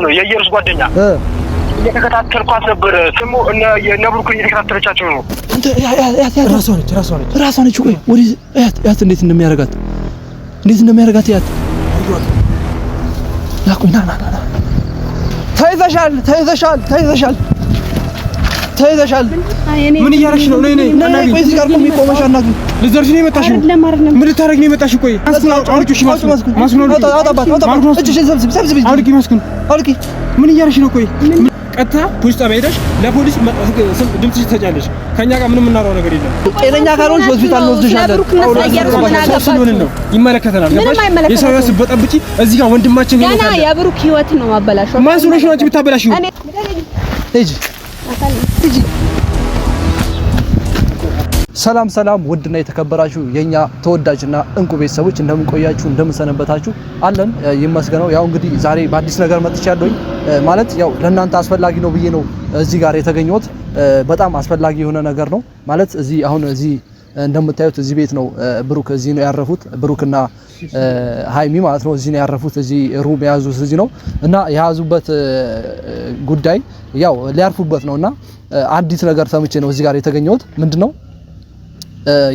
ነው የኢየሩስ ጓደኛ እየተከታተልኳት ነበር። ስሙ የነብሩክ እየተከታተለቻቸው ነው። አንተ ራሷ ነች ቆይ ወዲ ያት እንዴት እንደሚያረጋት ያት ያቆይ ና ተይዘሻል ምን እያረግሽ ነው? ነይ ቆይ እዚህ ጋር ቆሜ ቆመሽ አናግሪኝ። ልዘርሽ ነው የመጣሽው? ምን ልታረግ ነው የመጣሽው? ቆይ አውርቂሽ ማስኩን እጅሽን ሰብስቢ አውርቂ ማስኩን አውርቂ። ምን እያረግሽ ነው? ቆይ ቀጥታ ፖሊስ ጣቢያ ሄደሽ ለፖሊስ ድምፅሽ ትሰጫለሽ። ከኛ ጋር ምንም እናወራው ነገር የለም። ጤነኛ ካልሆንሽ ሆስፒታል እንወስድሻለን። ይመለከተናል። የሰው ያስ በጠብጪ እዚህ ጋር ወንድማችን ገና የብሩክ ህይወት ነው ማበላሽው። ማን ስለሽ ነው አንቺ ብታበላሽው? ሂጂ። ሰላም ውድና የተከበራችሁ የኛ ተወዳጅና እንቁ ቤተሰቦች እንደምን ቆያችሁ? እንደምን ሰነበታችሁ? አለን ይመስገነው። ያው እንግዲህ ዛሬ በአዲስ ነገር መጥቻለሁኝ። ማለት ያው ለእናንተ አስፈላጊ ነው ብዬ ነው እዚህ ጋር የተገኘሁት። በጣም አስፈላጊ የሆነ ነገር ነው ማለት እዚህ እንደምታዩት እዚህ ቤት ነው ብሩክ እዚህ ነው ያረፉት። ብሩክና ሃይሚ ማለት ነው እዚህ ነው ያረፉት። እዚህ ሩም ያዙት እዚህ ነው እና የያዙበት ጉዳይ ያው ሊያርፉበት ነውና አዲስ ነገር ሰምቼ ነው እዚህ ጋር የተገኘሁት። ምንድነው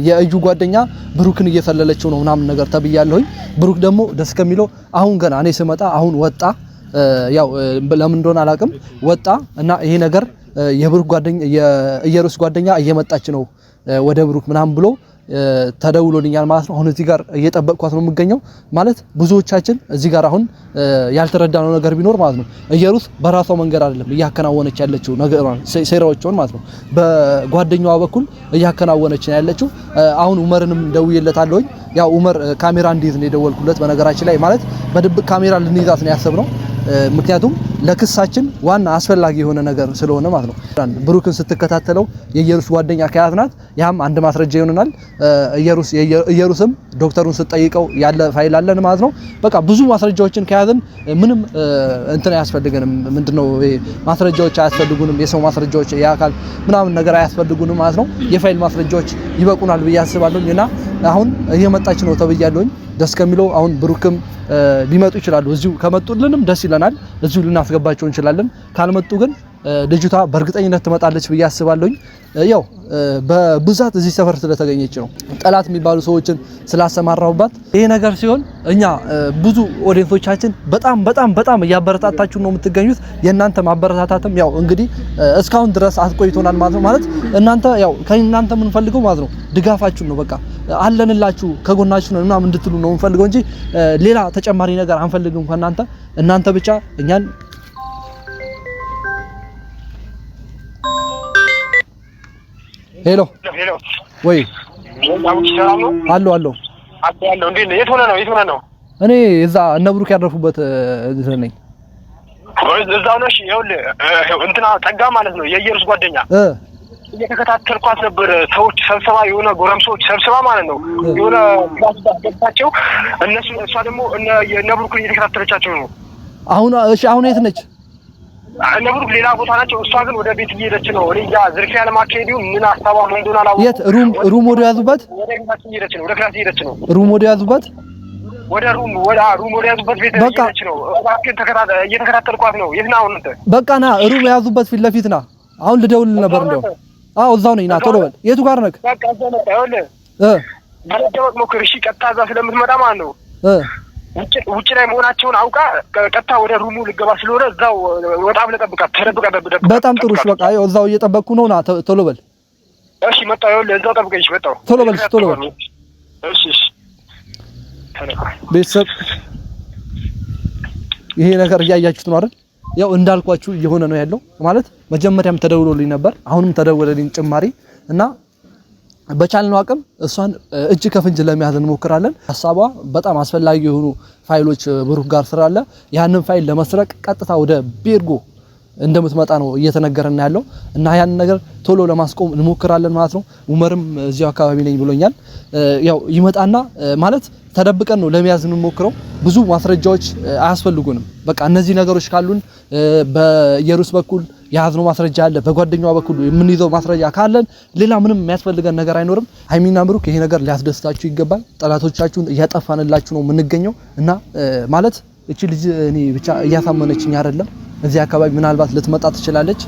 የእዩ ጓደኛ ብሩክን እየፈለለችው ነው ምናምን ነገር ተብያለሁኝ። ብሩክ ደግሞ ደስ ከሚለው አሁን ገና እኔ ስመጣ አሁን ወጣ። ያው ለምን እንደሆነ አላውቅም ወጣ እና ይሄ ነገር የብሩክ ጓደኛ የኢየሩስ ጓደኛ እየመጣች ነው ወደ ብሩክ ምናምን ብሎ ተደውሎልኛል ማለት ነው። አሁን እዚህ ጋር እየጠበቅኳት ነው የምገኘው ማለት ብዙዎቻችን እዚህ ጋር አሁን ያልተረዳነው ነገር ቢኖር ማለት ነው ኢየሩስ በራሷ መንገድ አይደለም እያከናወነች ያለችው ነገር ሴራዎችን ማለት ነው በጓደኛዋ በኩል እያከናወነች ነው ያለችው። አሁን ኡመርንም ደውዬለታለሁኝ። ያው ኡመር ካሜራ እንዲይዝ ነው የደወልኩለት። በነገራችን ላይ ማለት በድብቅ ካሜራ ልንይዛት ነው ያሰብነው። ምክንያቱም ለክሳችን ዋና አስፈላጊ የሆነ ነገር ስለሆነ ማለት ነው። ብሩክን ስትከታተለው የኢየሩስ ጓደኛ ከያዝናት ያም አንድ ማስረጃ ይሆነናል። ኢየሩስም ዶክተሩን ስትጠይቀው ያለ ፋይል አለን ማለት ነው። በቃ ብዙ ማስረጃዎችን ከያዝን ምንም እንትን አያስፈልገንም። ምንድነው ማስረጃዎች አያስፈልጉንም። የሰው ማስረጃዎች የአካል ምናምን ነገር አያስፈልጉንም ማለት ነው። የፋይል ማስረጃዎች ይበቁናል ብዬ አስባለሁኝ እና አሁን እየመጣች ነው ተብያለሁኝ። ደስ ከሚለው አሁን ብሩክም ሊመጡ ይችላሉ። እዚሁ ከመጡልንም ደስ ይለናል። እዚሁ ልናስገባቸው እንችላለን። ካልመጡ ግን ልጅቷ በእርግጠኝነት ትመጣለች ብዬ አስባለሁኝ። ያው በብዛት እዚህ ሰፈር ስለተገኘች ነው ጠላት የሚባሉ ሰዎችን ስላሰማራውባት ይሄ ነገር ሲሆን እኛ ብዙ ኦዲየንሶቻችን በጣም እያበረታታችሁ ነው የምትገኙት። የእናንተ ማበረታታትም ያው እንግዲህ እስካሁን ድረስ አስቆይቶናል ማለት ነው። ማለት እናንተ ያው ከእናንተ ምን ፈልገው ማለት ነው ድጋፋችሁ ነው። በቃ አለንላችሁ ከጎናችሁ ነው ምናምን እንድትሉ ነው የምንፈልገው እንጂ ሌላ ተጨማሪ ነገር አንፈልግም ከእናንተ። እናንተ ብቻ እኛን ሄሎ ወይ አሎ እንዴ የት ሆነ ነው? እኔ እዛ እነ ብሩክ ያረፉበት እንትን ነኝ። እዛው ነሽ? ይኸውልህ እንትና ጠጋ ማለት ነው የኢየሩስ ጓደኛ እየተከታተልኳት ነበር። ሰዎች ሰብስባ የሆነ ጎረምሶች ሰብስባ ማለት ነው የሆነ ክላስ ባስገባቸው እሷ ደግሞ እነ ብሩክ እየተከታተለቻቸው ነው። አሁን የት ነች? እነ ብሩክ ሌላ ቦታ ናቸው። እሷ ግን ወደ ቤት እየሄደች ነው። እኔ ያ ዝርፊያ ለማካሄድ ምን አስተባባ ምን እንደሆነ አላወኩም። የት ሩም ወደ ያዙበት? ወደ ቤታችን እየሄደች ነው። ወደ ክላስ እየሄደች ነው። ሩም ወደ ያዙበት? ወደ ሩም ወደ ያዙበት ቤት እየሄደች ነው። እባክህን እየተከታተልኳት ነው። የት ነህ አሁን አንተ? በቃ ና ሩም ያዙበት ፊት ለፊት ና። አሁን ልደውልልህ ነበር እንደው። አዎ እዛው ነኝ። ና ቶሎ በል። የቱ ጋር ነህ? በቃ እዛው መጣ። ይኸውልህ ባለደወቅ ሞክር እሺ። ቀጥታ እዛ ስለምትመጣ ማለት ነው ውጭ ላይ መሆናቸውን አውቃ ቀጥታ ወደ ሩሙ ልገባ ስለሆነ እዛው ወጣ ብለህ ጠብቃት። ተደብቀህ በጣም ጥሩ። እሺ በቃ እዛው እየጠበቅኩ ነው። ና ቶሎ በል። እሺ መጣሁ። ይኸውልህ እዛው ጠብቀኝ። እሺ መጣሁ። ቶሎ በል። እሺ ቤተሰብ ይሄ ነገር እያያችሁት ነው አይደል? ያው እንዳልኳችሁ እየሆነ ነው ያለው ማለት መጀመሪያም ተደውሎልኝ ነበር። አሁንም ተደወለልኝ ጭማሪ እና በቻልነው አቅም እሷን እጅ ከፍንጅ ለመያዝ እንሞክራለን። ሐሳቧ በጣም አስፈላጊ የሆኑ ፋይሎች ብሩክ ጋር ስላለ ያንን ፋይል ለመስረቅ ቀጥታ ወደ ቤርጎ እንደምትመጣ ነው እየተነገረን ያለው እና ያንን ነገር ቶሎ ለማስቆም እንሞክራለን ማለት ነው። ኡመርም እዚያው አካባቢ ነኝ ብሎኛል። ያው ይመጣና ማለት ተደብቀን ነው ለመያዝ እንሞክረው። ብዙ ማስረጃዎች አያስፈልጉንም። በቃ እነዚህ ነገሮች ካሉን በኢየሩስ በኩል ያዝነው ማስረጃ አለ፣ በጓደኛዋ በኩል የምንይዘው ማስረጃ ካለን ሌላ ምንም የሚያስፈልገን ነገር አይኖርም። ሃይሚና ብሩክ ይሄ ነገር ሊያስደስታችሁ ይገባል። ጠላቶቻችሁን እያጠፋንላችሁ ነው የምንገኘው እና ማለት እቺ ልጅ እኔ ብቻ እያሳመነችኝ አይደለም። እዚህ አካባቢ ምናልባት ልትመጣ ትችላለች።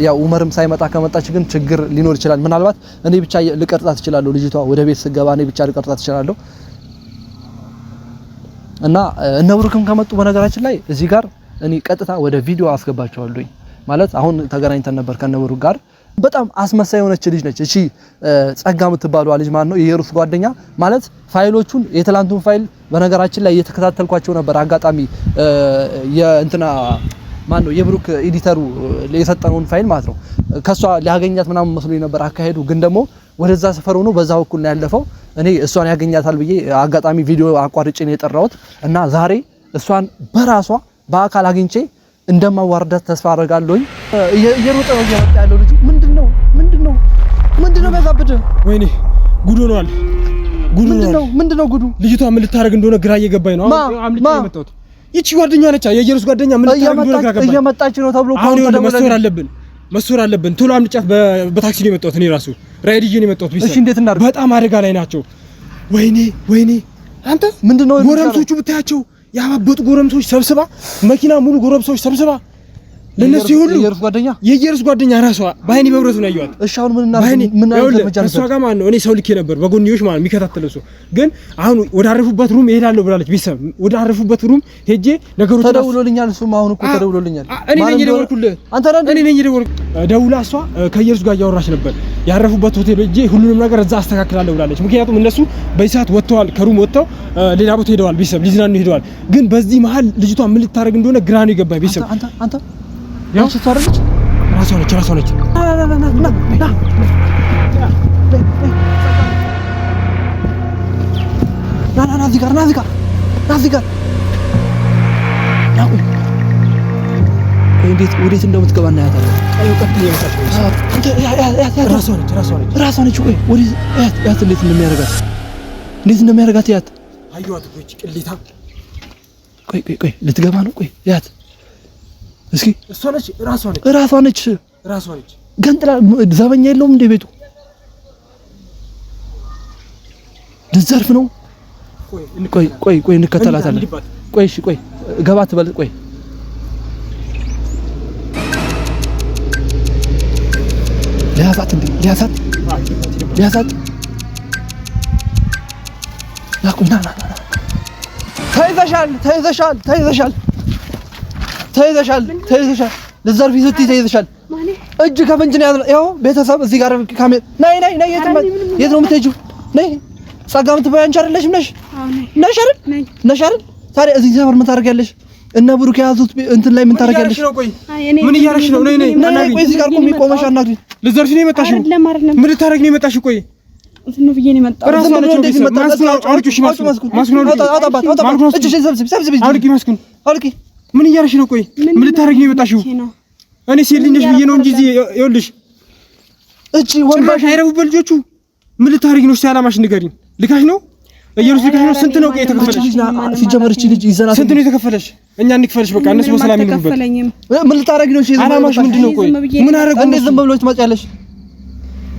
ያው ኡመርም ሳይመጣ ከመጣች ግን ችግር ሊኖር ይችላል። ምናልባት እኔ ብቻ ልቀርጣት እችላለሁ። ልጅቷ ወደ ቤት ስገባ እኔ ብቻ ልቀርጣት እችላለሁ። እና እነ ብሩክም ከመጡ በነገራችን ላይ እዚህ ጋር እኔ ቀጥታ ወደ ቪዲዮ አስገባቸዋለሁ። ማለት አሁን ተገናኝተን ነበር ከነ ብሩክ ጋር። በጣም አስመሳይ የሆነች ልጅ ነች እቺ ጸጋ የምትባለው ልጅ ማለት ነው። የየሩስ ጓደኛ ማለት ፋይሎቹን የትላንቱን ፋይል በነገራችን ላይ እየተከታተልኳቸው ነበር። አጋጣሚ የእንትና ማን ነው የብሩክ ኤዲተሩ የሰጠነውን ፋይል ማለት ነው ከሷ ሊያገኛት ምናምን መስሎኝ ነበር አካሄዱ። ግን ደግሞ ወደዛ ሰፈር ሆኖ በዛ በኩል ነው ያለፈው። እኔ እሷን ያገኛታል ብዬ አጋጣሚ ቪዲዮ አቋርጬ ነው የጠራሁት እና ዛሬ እሷን በራሷ በአካል አግኝቼ እንደማዋርዳት ተስፋ አደርጋለሁኝ። እየሮጠ ነው እየመጣ ያለው ልጅ ምንድነው የሚያሳብድ? ወይኔ ጉድ ሆኗል። ምንድነው ጉዱ? ልጅቷ ምን ልታረግ እንደሆነ ግራ እየገባኝ ነው። አምልጬ የመጣሁት ይቺ ጓደኛ ነች። የየሩስ ጓደኛ ምን ልታረግ እንደሆነ ግራ ገባኝ። እየመጣች ነው ተብሎ መስወር አለብን። ቶሎ አምልጫት። በታክሲ ነው የመጣሁት እኔ ራሱ ራይድ ይዤ ነው የመጣሁት። እሺ እንዴት እናድርግ? በጣም አደጋ ላይ ናቸው። ወይኔ አንተ ምንድነው ጎረምሶቹ ብታያቸው ያባበጡ ጎረምሶች ሰብስባ መኪና ሙሉ ጎረምሶች ሰብስባ ለነሱ ይሁሉ የየሩስ ጓደኛ ራሷ ባይኔ በብረቱ ነው ያዩት። እሺ አሁን ምን እናደርግ? እሷ ጋር ማን ነው? እኔ ሰው ልኬ ነበር በጎንዮሽ ማለት የሚከታተለው ሰው። ግን አሁን ወደ አረፉበት ሩም እሄዳለሁ ብላለች። ቤተሰብ ወደ አረፉበት ሩም ሄጄ ነገሮች ተደውሎልኛል። እሱም አሁን እኮ ተደውሎልኛል። እኔ ነኝ የደወልኩልህ። እኔ ነኝ የደወልኩ። ደውላ እሷ ከየሩስ ጋር እያወራች ነበር። ያረፉበት ሆቴል ሄጄ ሁሉንም ነገር እዛ አስተካክላለሁ ብላለች። ምክንያቱም እነሱ በይሳት ወጥተዋል፣ ከሩም ወጥተው ሌላ ቦታ ሄደዋል። ቤተሰብ ሊዝናኑ ሄደዋል። ግን በዚህ መሀል ልጅቷ ምን ልታረግ እንደሆነ ግራ ነው የገባኝ። ቤተሰብ አንተ ያው ተታረች ራሷ ነች ና እዚህ ጋር ወዴት እንደምትገባ እናያታለን። ራሷ ነች። ቆይ ወዴት ያት እንዴት እንደሚያደርጋት ያት አየኋት። ቅሌታ ቆይ ልትገባ ነው። ቆይ ያት እስኪ እሷ ነች። ራሷ ነች። ገንጥላ ዘበኛ የለውም እንደ ቤቱ ልትዘርፍ ነው። ቆይ እንከተላታለን። ቆይ ገባ ትበል። ቆይ ሊያዛት ና ተይዘሻል። ልትዘርፊ ስትይ ተይዘሻል። እጅ ከፍንጅ ነው ያዝነው። ያው ቤተሰብ እዚህ ጋር ካሜራ ነይ የት ነው የምትሄጂው? ነይ ጸጋ የምትባይ አንቺ አይደለሽም? ነሽ አይደል? ታዲያ እዚህ ሰፈር ምን ታደርጊያለሽ? እነ ብሩክ የያዙት እንትን ላይ ምን ታደርጊያለሽ? ምን እያደረግሽ ነው? ነይ ቆይ እዚህ ጋር ቆመሽ አናግሪኝ። ልትዘርፊ ነው የመጣሽው? ምን ልታደርጊ ነው የመጣሽው? ቆይ እንትን ነው ብዬ ነው የመጣው። ምን እያደረግሽ ነው? ቆይ ምን ልታደርጊ ነው የመጣሽው? እኔ ሴት ልጅ ነሽ ብዬ ነው እንጂ ይኸውልሽ እቺ ወንባሽ አይረቡበት ልጆቹ ምን ልታደርጊ ነው? ሲያላማሽ ንገሪኝ። ልካሽ ነው እየሩስ ልካሽ ነው? ስንት ነው የተከፈለሽ? ሲጀመር እቺ ልጅ ይዘናት ስንት ነው የተከፈለሽ? እኛ እንክፈልሽ በቃ እነሱ በሰላም ይኑሩበት። ምን ልታደርጊ ነው? አላማሽ ምንድነው? ቆይ ምን አደረጉ? እንዴት ዝም ብለሽ ትመጪያለሽ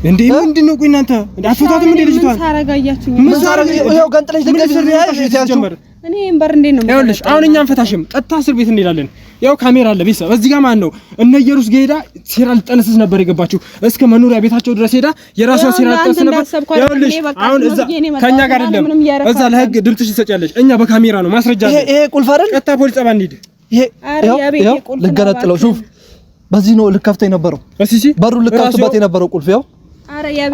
እንዴ? ምንድነው? ቆይ እናንተ አትፈታትም እንዴ ልጅቷን? ምን ሳረጋያችሁ? ይኸው ገንጥለሽ ድንገት ያያችሁ እኔ እንበር እንዴ ነው? ይኸውልሽ አሁን እኛም ፈታሽም ቀጥታ እስር ቤት እንሄዳለን። ያው ካሜራ አለ ቤተሰብ እዚህ ጋር ማን ነው እነ ኢየሩስ ሄዳ ሴራ ልጠነስስ ነበር የገባችው። እስከ መኖሪያ ቤታቸው ድረስ ሄዳ የራሷን ሴራ ልጠነስስ ነበር። ይኸውልሽ አሁን እዛ ከኛ ጋር አይደለም፣ እዛ ለህግ ድምፅሽን ትሰጫለሽ። እኛ በካሜራ ነው ማስረጃ አለ። ይሄ ቁልፍ አይደል? ቀጥታ ፖሊስ ጸባ እንሂድ። ይሄ ልገነጥለው ሹፍ፣ በዚህ ነው ልከፍተው የነበረው። እሺ በሩ ልከፍትበት የነበረው ቁልፍ ያው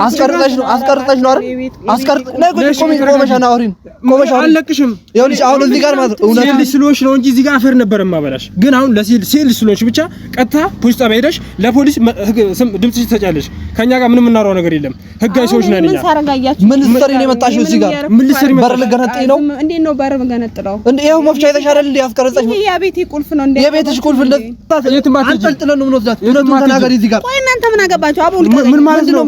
አስቀርጠሽ ነው አይደል? ቆመሽ አናወሪን ቆመሽ አለቅሽም። ይኸውልሽ አሁን እዚህ ጋር ማለት ነው ሴት ልጅ ስለሆንሽ ነው እንጂ እዚህ ጋር አፈር ነበር የማበላሽ። ግን አሁን ሴት ልጅ ስለሆንሽ ብቻ ቀጥታ ፖሊስ ጣቢያ ሄደሽ ለፖሊስ ድምፅሽ ትሰጫለሽ። ከኛ ጋር ምንም እናወራው ነገር የለም። ህጋዊ ሰዎች ነን እኛ። ምን ልትሰሪ ነው የመጣሽው እዚህ ጋር? ምን ልትሰሪ በር ልገነጥይ ነው? እንዴት ነው በር መገነጥለው? እንዴ ይኸው መፍቻ የተሻለ እንዴ ያስቀረጸሽ ነው? የቤቴ ቁልፍ ነው እንዴ? የቤትሽ ቁልፍ እንዴ አንጠልጥለን ነው የምንወስዳት። እውነቱን ተናገሪ እዚህ ጋር። ቆይ እናንተ ምን አገባችሁ? አቦ ምን ማለት ነው?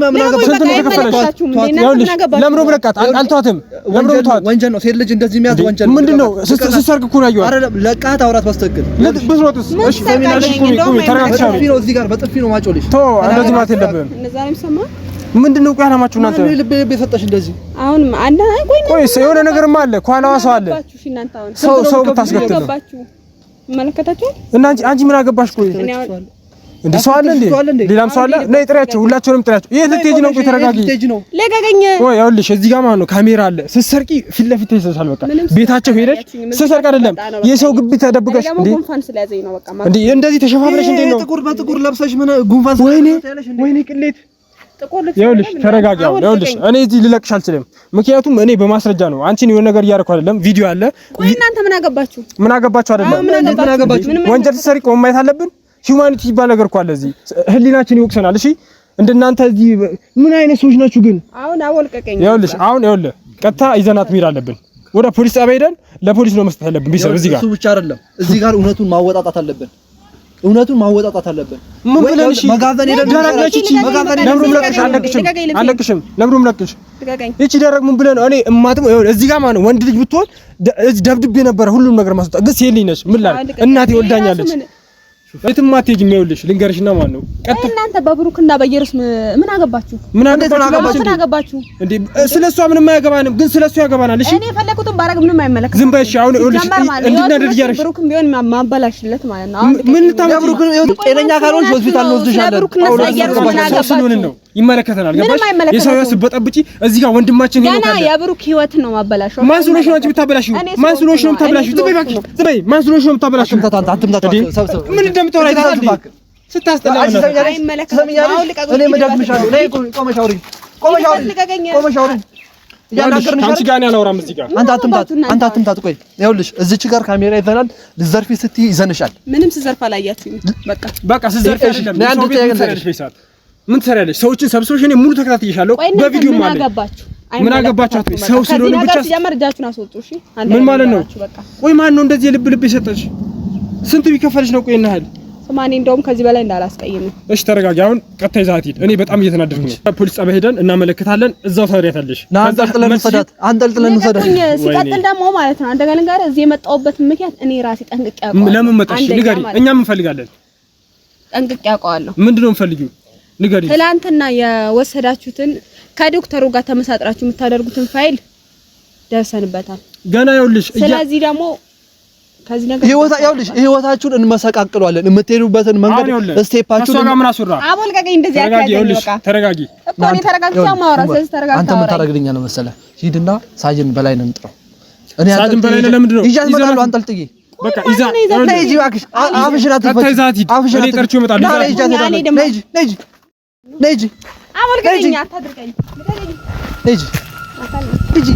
ለምሮ ብለቃት አልተዋትም። ለምሮ ተዋት። ወንጀል ነው። ሴት ልጅ እንደዚህ የሚያዝ ወንጀል ነው። ምንድነው? ስትሰርቅ እኮ ነው ያየኋት። አይደለም ለቃት አውራት በስተክል ብትሮጥስ? እሺ ፌሚናሽ እኮ ተረጋግቻለሁ። እዚህ ጋር በጥፊ ነው ማጮልሽ። ቶ እንደዚህ ማለት የለብህም። እነዛ ነው የሚሰማው። ምንድነው ቆይ አላማችሁ እናንተ? ማን ልብ የሰጠሽ እንደዚህ? አሁን አንተ ቆይ የሆነ ነገርማ አለ ኳላዋ ሰው አለ ሰው ብታስከትል ነው መለከታችሁ እና አንቺ ምን አገባሽ? ቆይ እንዴ ሰው አለ እንዴ? ሌላም ሰው አለ? ነይ ጥሪያቸው፣ ሁላቸውንም ጥሪያቸው። የት ልትሄጂ ነው? ቆይ ተረጋጊ። ለቀቀኝ። ቆይ ይኸውልሽ እዚህ ጋር ማለት ነው ካሜራ አለ። ስትሰርቂ ፊት ለፊት ተይዘሻል። በቃ ቤታቸው ሄደሽ ስትሰርቅ አይደለም የሰው ግቢ ተደብቀሽ እንዴ እንደዚህ ተሸፋፍነሽ እንዴ ነው ጥቁር በጥቁር ለብሰሽ ምን ጉንፋን ወይኔ ቅሌት። ይኸውልሽ ተረጋጊ። ይኸውልሽ እኔ እዚህ ልለቅሽ አልችልም፣ ምክንያቱም እኔ በማስረጃ ነው። አንቺን የሆነ ነገር እያደረኩ አይደለም፣ ቪዲዮ አለ። ቆይ እናንተ ምን አገባችሁ? ምን አገባችሁ አይደለም። ወንጀል ስትሰርቂ ማየት አለብን። ሂዩማኒቲ ይባል ነገር እኮ አለ እዚህ። ህሊናችን ይወቅሰናል። እሺ እንደናንተ እዚህ ምን አይነት ሰዎች ናችሁ ግን? አሁን አወልቀቀኝ። ይኸውልሽ ቀጥታ ይዘናት መሄድ አለብን። ወደ ፖሊስ ጣቢያ ሄደን ለፖሊስ ነው መስጠት ያለብን። ቢሰብ እዚህ ጋር እሱ ብቻ አይደለም፣ እዚህ ጋር እውነቱን ማወጣጣት አለብን። ምን ብለን እሺ መጋዘን ሄደን ለምሩም ለቅሽ እቺ ደረቅ ምን ብለን እኔ እማትም እዚህ ጋር ማለት ወንድ ልጅ ብትሆን ደብድቤ ነበረ ሁሉም ነገር ማስወጣ። ግን ሴት ልጅ ነሽ ምን ላድርግ? እናቴ ወልዳኛለች። የትም አትሄጂም። ይኸውልሽ ልንገርሽና ማለት ነው እናንተ በብሩክና በኢየሩስ ምን አገባችሁ? ምን አገባችሁ እንዴ? ስለሷ ምንም አያገባንም፣ ግን ስለሱ ያገባናል። እሺ እኔ ፈለኩትን ባረግ ምንም አይመለከትም። ዝም በይ እሺ። አሁን ይኸውልሽ እንድናደድ እያደረግሽ ብሩክም ቢሆን ማባላሽለት ማለት ነው። ምን ታምሩ ብሩክ ጤነኛ ካልሆንሽ ሆስፒታል እንወስድሻለን። ነው ይመለከተናል። ገባሽ? የሰው ህይወት በጠብጪ እዚህ ጋር ወንድማችን ነው ካለ የብሩክ ህይወት ነው ማባላሽው። ማን ስለሆንሽ ነው አንቺ ብታበላሽው? ማን ስለሆንሽ ነው የምታበላሽው? ዝም በይ እባክሽ፣ ዝም በይ። ማን ስለሆንሽ ነው የምታበላሽው? ምን እንደምታወራ አይታል ስታስጠላ ነው። እኔ መደግምሻለሁ። ነይ ቆመሽ አውሪ። አንቺ ጋር ነው ያወራም እዚህ ጋር አንተ አትምታት። ቆይ ይኸውልሽ እዚች ጋር ካሜራ ይዘናል። ልዘርፊ ስትይ ይዘንሻል። ምንም ስዘርፍ አላያችሁኝ። በቃ ስዘርፍ ምን ትሰሪያለሽ? ሰዎችን ሰብስበሽ እኔ ሙሉ ተከታትዬሻለሁ በቪዲዮ ማለት ምን አገባችሁ? ሰው ስለሆነ ብቻ ሲጀመር እጃችሁን አስወጡ። እሺ ምን ማለት ነው? ቆይ ማን ነው እንደዚህ ልብ የሰጠሽ? ስንት ቢከፈልሽ ነው? ቆይ እናህል ማን እንደውም ከዚህ በላይ እንዳላስቀይም። እሺ ተረጋጊ። አሁን ቀጥታ ይዛት ሂድ። እኔ በጣም እየተናደድኩ ነው። ፖሊስ ጣቢያ ሄደን እናመለክታለን። እዛው ታሪያታለሽ። አንጠልጥለን እንሰዳት። ሲቀጥል ደግሞ ማለት ነው አንደኛ ነገር እዚህ የመጣሁበት ምክንያት እኔ ራሴ ጠንቅቄ አውቀዋለሁ። ለምን መጣሽ? ንገሪ። እኛ ምን እንፈልጋለን? ጠንቅቄ አውቀዋለሁ። ምንድነው የምፈልጊው? ንገሪ። ትላንትና የወሰዳችሁትን ከዶክተሩ ጋር ተመሳጥራችሁ የምታደርጉትን ፋይል ደርሰንበታል ገና። ይኸውልሽ ስለዚህ ደግሞ ከዚህ ነገር ህይወታችሁን እንመሰቃቅሏለን። የምትሄዱበትን መንገድ ስቴፓችሁን እሷ ጋር ምን አስወራ? አቦልቀቀኝ እንደዚህ አትያዘኝ። በቃ ተረጋጊ እኮ እኔ ተረጋግቼ ማውራት። ስለዚህ ተረጋግቼ አንተ ምን ታረጋግልኛ ነው መሰለህ? ሂድና ሳጅን በላይ ነው እንጥራው። ሳጅን በላይ ነው። ለምንድን ነው ይዣት እመጣለሁ። አንጠልጥዬ በቃ ይዛ ነይ ሂጂ እባክሽ። አፍሽን አትፈቺ። እኔ ጠርቼው እመጣለሁ። ነይ ሂጂ አቦልቀኝ አታድርቀኝ። ነይ ሂጂ